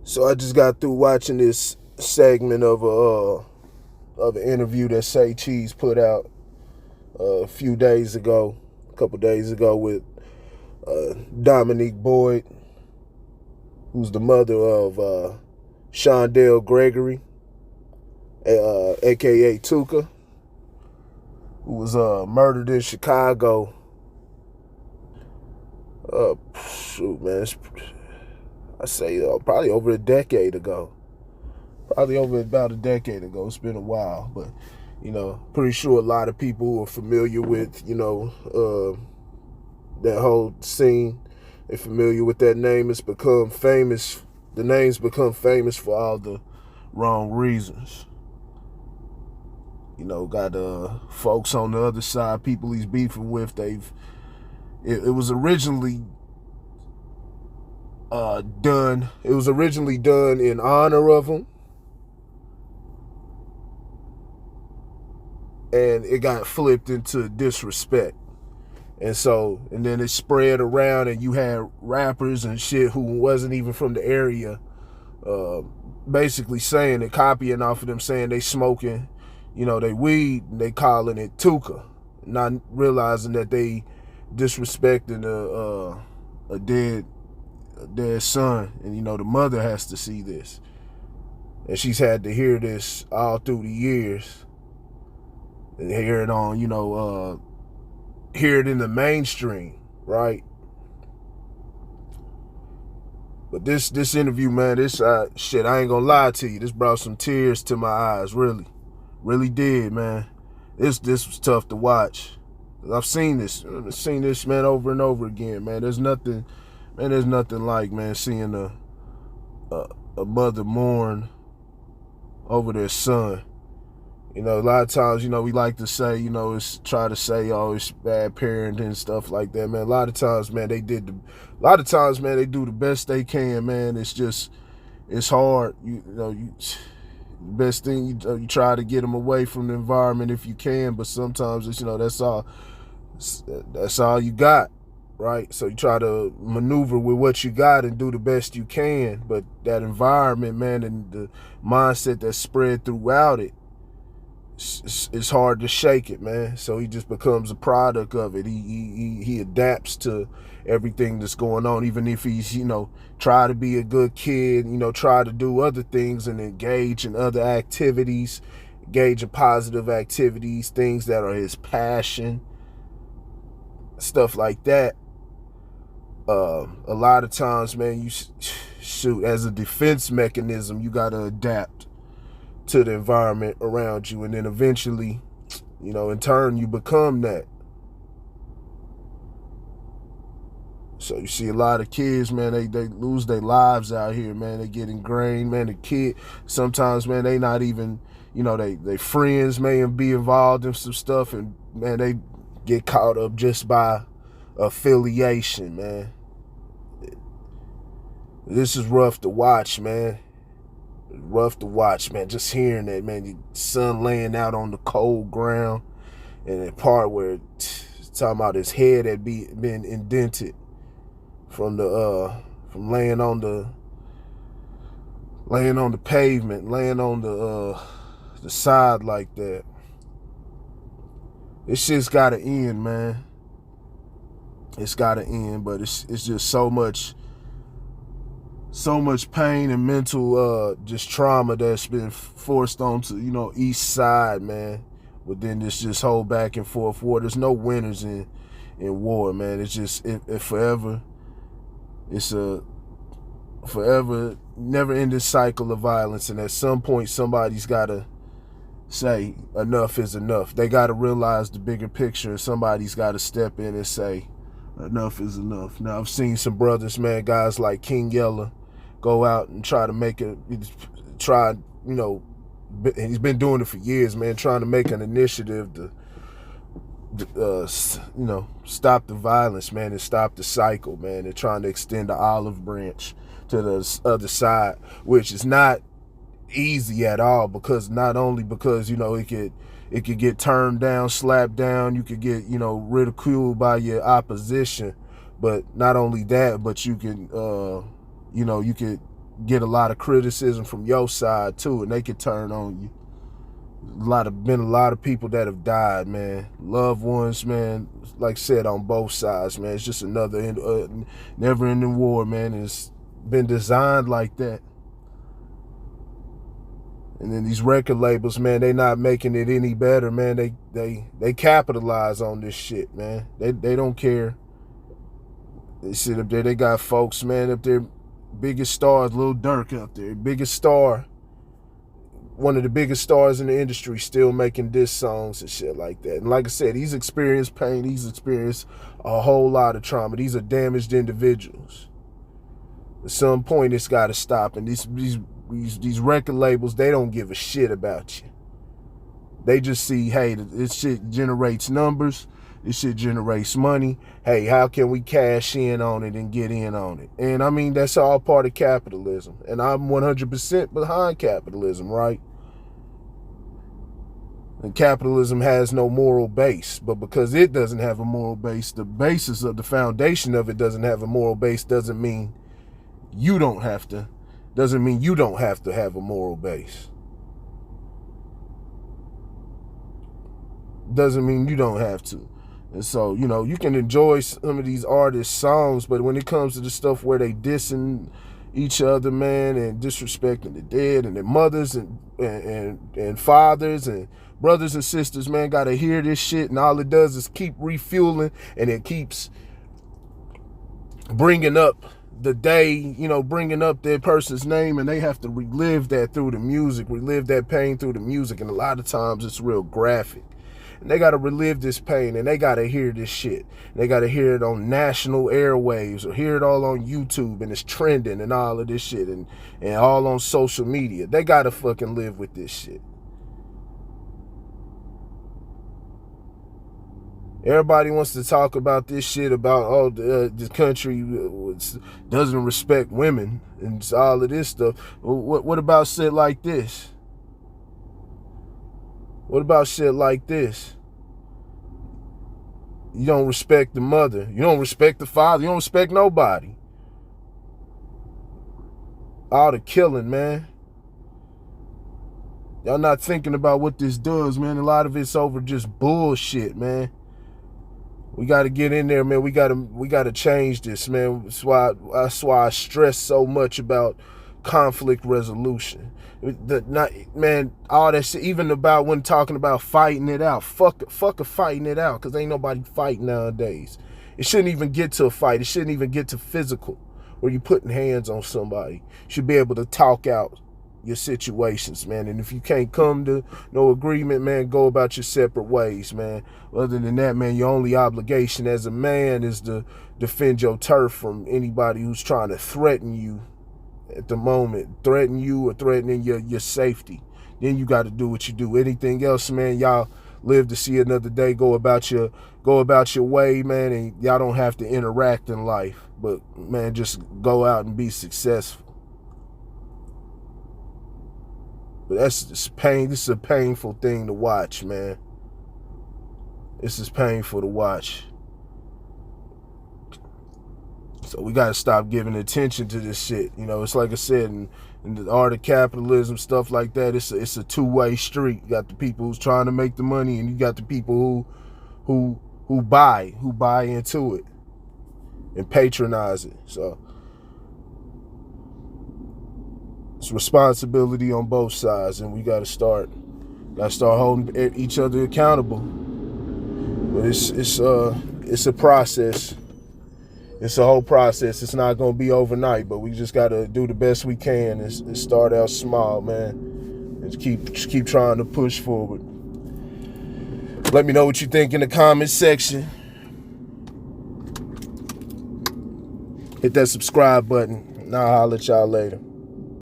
So I just got through watching this segment of an interview that Say Cheese put out a few days ago, a couple days ago with Dominique Boyd, who's the mother of Shondell Gregory, aka Tooka, who was murdered in Chicago. Shoot, man, I say probably over a decade ago. Probably over about a decade ago. It's been a while, but pretty sure a lot of people are familiar with that whole scene. They're familiar with that name. It's become famous. The name's become famous for all the wrong reasons. Got folks on the other side, people he's beefing with. It was originally done. It was originally done in honor of him, and it got flipped into disrespect. And then it spread around, and you had rappers and shit who wasn't even from the area, basically saying it, copying off of them, saying they smoking, they weed, and they calling it Tooka, not realizing that they disrespecting a dead son, and the mother has to see this, and she's had to hear this all through the years, and hear it on, hear it in the mainstream, right? But this interview, man, this shit, I ain't gonna lie to you, this brought some tears to my eyes, really did, man. This was tough to watch. I've seen this, man, over and over again, man. There's nothing like, man, seeing a mother mourn over their son. A lot of times, we like to say, it's try to say, oh, it's bad parenting and stuff like that, man. A lot of times, man, they do the best they can, man. It's hard. The best thing, you try to get them away from the environment if you can, but sometimes it's, that's all you got, right? So you try to maneuver with what you got and do the best you can, but that environment, man, and the mindset that's spread throughout it, it's hard to shake it, man. So he just becomes a product of it. He adapts to everything that's going on, even if he's try to be a good kid, try to do other things and engage in other activities, engage in positive activities, things that are his passion, stuff like that. A lot of times, man, you shoot, as a defense mechanism, you got to adapt to the environment around you, and then eventually, in turn, you become that. So you see a lot of kids, man, they lose their lives out here, man. They get ingrained, man. The kid, sometimes, man, they not even, they friends may be involved in some stuff, and, man, they get caught up just by affiliation, man. This is rough to watch, man. Rough to watch, man. Just hearing that, man. Your son laying out on the cold ground, and the part where it's talking about his head had been indented from laying on the pavement, laying on the side like that. This shit's gotta end, man. It's gotta end, but it's just so much pain and mental just trauma that's been forced onto east side, man. But then this just whole back and forth war. There's no winners in war, man. It's just it forever. It's a forever never ending cycle of violence, and at some point somebody's gotta say enough is enough. They gotta realize the bigger picture, and somebody's gotta step in and say enough is enough. Now I've seen some brothers, man, guys like King Yeller, go out and try to make it, he's been doing it for years, man, trying to make an initiative to stop the violence, man, and stop the cycle, man, and trying to extend the olive branch to the other side, which is not easy at all, because not only because it could get turned down, slapped down, you could get ridiculed by your opposition, but not only that, but you can you could get a lot of criticism from your side too, and they could turn on you. Been a lot of people that have died, man. Loved ones, man. Like I said, on both sides, man. It's just another never-ending war, man. It's been designed like that. And then these record labels, man, they not making it any better, man. They capitalize on this shit, man. They don't care. They sit up there. They got folks, man, up there. Biggest stars, Lil Durk up there. Biggest star. One of the biggest stars in the industry still making diss songs and shit like that. And like I said, he's experienced pain. He's experienced a whole lot of trauma. These are damaged individuals. At some point, it's got to stop. And these record labels, they don't give a shit about you. They just see, hey, this shit generates numbers. This shit generates money. Hey, how can we cash in on it and get in on it? And I mean, that's all part of capitalism. And I'm 100% behind capitalism, right? And capitalism has no moral base. But because it doesn't have a moral base, the basis of the foundation of it doesn't have a moral base, doesn't mean you don't have to have a moral base. Doesn't mean you don't have to. And so, you know, you can enjoy some of these artists' songs, but when it comes to the stuff where they dissing each other, man, and disrespecting the dead and their mothers and fathers and brothers and sisters, man, gotta hear this shit, and all it does is keep refueling, and it keeps bringing up the day, you know, bringing up their person's name, and they have to relive that through the music, relive that pain through the music, and a lot of times it's real graphic. And they got to relive this pain, and they got to hear this shit. They got to hear it on national airwaves, or hear it all on YouTube, and it's trending and all of this shit, and all on social media. They got to fucking live with this shit. Everybody wants to talk about this shit about, this country doesn't respect women and all of this stuff. What about shit like this? What about shit like this? You don't respect the mother. You don't respect the father. You don't respect nobody. All the killing, man. Y'all not thinking about what this does, man. A lot of it's over just bullshit, man. We got to get in there, man. We got to change this, man. That's why I stress so much about conflict resolution. Man, all that shit, even about when talking about fighting it out. Fuck fighting it out, because ain't nobody fighting nowadays. It shouldn't even get to a fight. It shouldn't even get to physical, where you putting hands on somebody. You should be able to talk out your situations, man. And if you can't come to no agreement, man, go about your separate ways, man. Other than that, man, your only obligation as a man is to defend your turf from anybody who's trying to threaten you at the moment, threaten you or threatening your safety. Then you got to do what you do. Anything else, man, y'all live to see another day. Go about your way, man, and y'all don't have to interact in life, but man, just go out and be successful. But that's just pain. This is a painful thing to watch, man. This is painful to watch. So we got to stop giving attention to this shit. You know, it's like I said, in the art of capitalism, stuff like that, it's a two-way street. You got the people who's trying to make the money, and you got the people who buy into it and patronize it. So it's responsibility on both sides, and we got to start holding each other accountable. But it's a process. It's a whole process. It's not gonna be overnight, but we just gotta do the best we can and start out small, man, and keep trying to push forward. Let me know what you think in the comment section. Hit that subscribe button, and I'll holler at y'all later.